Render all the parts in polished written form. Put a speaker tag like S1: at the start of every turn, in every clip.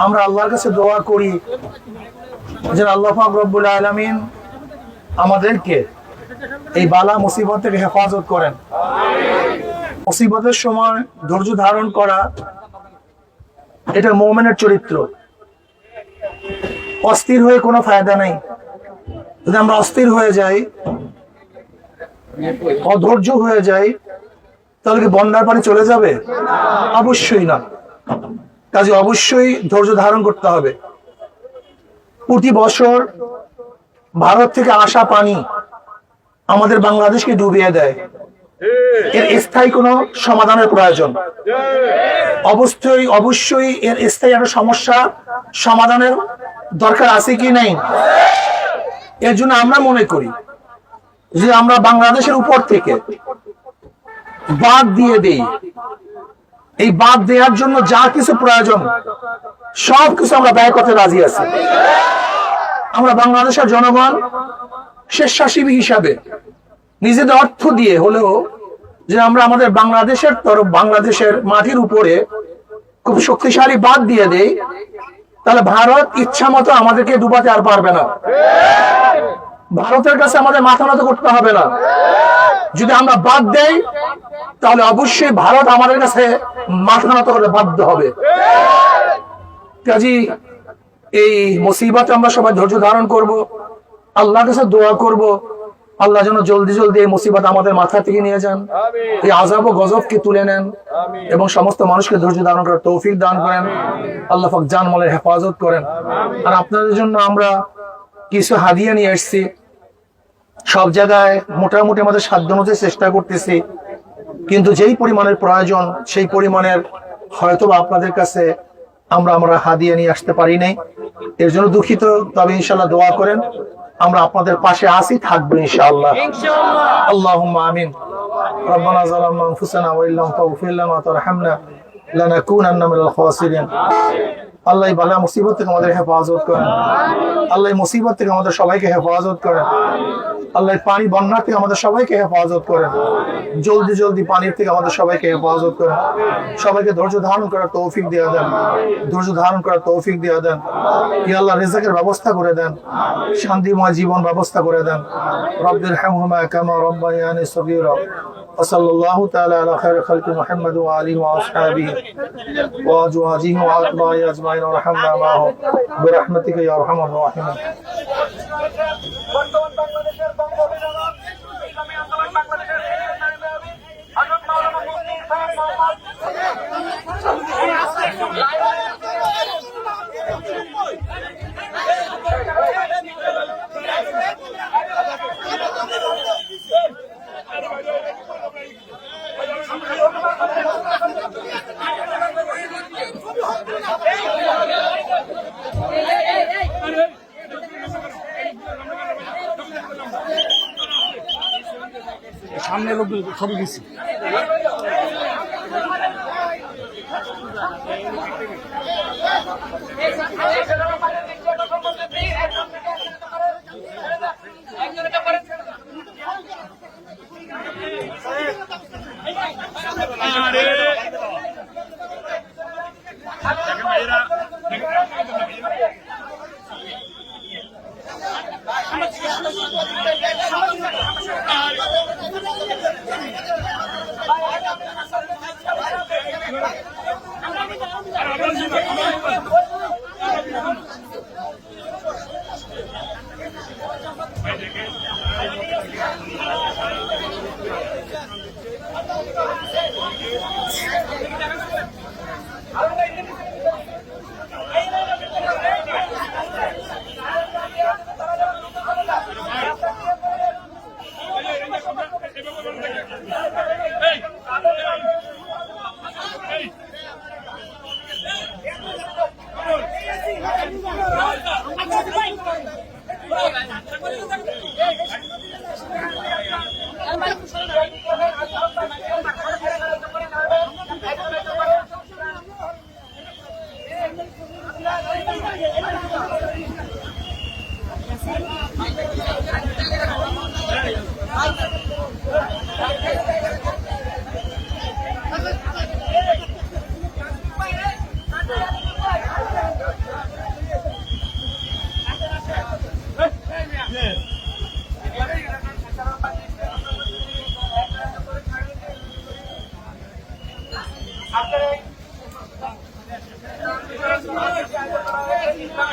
S1: আমরা আল্লাহর কাছে দোয়া করি যে আল্লাহ পাক রব্বুল আলামিন আমাদেরকে এই বালা মুসিবত থেকে হেফাজত করেন। মুসিবতের সময় ধৈর্য ধারণ করা এটা মুমিনের চরিত্র। অস্থির হয়ে কোনো ফায়দা নাই। যদি আমরা অস্থির হয়ে যাই, অধৈর্য হয়ে যাই, তাহলে কি বন্যার পানি চলে যাবে? অবশ্যই না। কাজে অবশ্যই ধৈর্য ধারণ করতে হবে। প্রতি বছর ভারত থেকে আসা পানি আমাদের বাংলাদেশকে ডুবিয়ে দেয়। এর স্থায়ী কোনো সমাধানের প্রয়োজন। অবশ্যই এর স্থায়ী একটা সমস্যা সমাধানের দরকার আছে কি নাই? এর জন্য আমরা মনে করি যে আমরা বাংলাদেশের উপর থেকে বাঁধ দিয়ে দেই। এই বাঁধ দেওয়ার জন্য যা কিছু প্রয়োজন সবকিছু আমরা ব্যয় করতে রাজি আছি। আমরা বাংলাদেশের জনগণ স্বেচ্ছাসেবী হিসাবে নিজেদের অর্থ দিয়ে হলেও যে আমরা আমাদের বাংলাদেশের মাটির উপরে খুব শক্তিশালী বাঁধ দিয়ে দেই, তাহলে ভারত ইচ্ছা মতো আমাদেরকে ডুবাতে আর পারবে না। ভারতের কাছে আমাদের মাথা নত করতে হবে না। যদি আমরা বাদ দেই তাহলে অবশ্যই ভারত আমাদের কাছে মাথা নত করতে বাধ্য হবে। কাজী এই মুসিবতে আমরা সবাই ধৈর্য ধারণ করব, আল্লাহর কাছে দোয়া করব, আল্লাহ যেন জলদি জলদি এই মুসিবত আমাদের মাথা থেকে নিয়ে যান, এই আযাব ও গজবকে তুলে নেন এবং সমস্ত মানুষকে ধৈর্য ধারণ করার তৌফিক দান করেন। আল্লাহ পাক জান-মালের হেফাজত করেন। আর আপনাদের জন্য আমরা কিছু হাদিয়া নিয়ে এসেছি। সব জায়গায় মোটামুটি আমাদের সাধ্য অনুযায়ী চেষ্টা করতেছি, কিন্তু যেই পরিমাণের প্রয়োজন সেই পরিমাণের হয়তো আপনাদের কাছে আমরা হাদিয়া নিয়ে আসতে পারি নাই। এর জন্য দুঃখিত। তবে ইনশাআল্লাহ দোয়া করেন, আমরা আপনাদের পাশে আছি, থাকবো ইনশাআল্লাহ। আল্লাহুম্মা আমিন। রব্বানা যালামনা আনফুসানা ওয়া ইল্লাম তাগফির লানা ওয়া তারহামনা লানাকুনান্না মিনাল খাসিরিন। আল্লাহ এই বালা মুসিবত থেকে আমাদের হেফাজত করেন। আল্লাহ এই মুসিবত থেকে আমাদের সবাইকে হেফাজত করেন। আল্লাহ পানি বন্যা থেকে আমাদের সবাইকে হেফাজত করেন। জলদি জলদি পানির থেকে আমাদের সবাইকে হেফাজত করেন। সবাইকে ধৈর্য ধারণ করার তৌফিক দিয়ে দেন, ধৈর্য ধারণ করার তৌফিক দিয়ে দেন। ইয়া আল্লাহ রিজকের ব্যবস্থা করে দেন, শান্তিময় জীবন ব্যবস্থা করে দেন। রব্বিরহামহুমা কামা রাব্বায়ানি সগীরা। وصلى الله تعالى على خير خلق محمد وآله وأصحابه وأزواجه وأتباعه أجمعين وارحمنا معهم برحمتك يا أرحم الراحمين.
S2: সামনে লোক ছবি দিচ্ছি।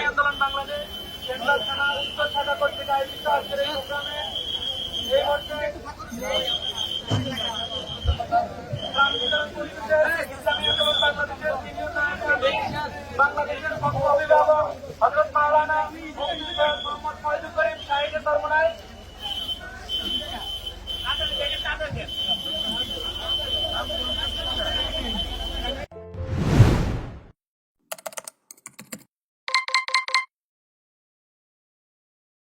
S3: আন্দোলন বাংলাদেশ সেন্ট্রাল থানা উত্তর শাখা কর্তৃক আয়োজিত আজকের এই প্রোগ্রামে এই মুহূর্তে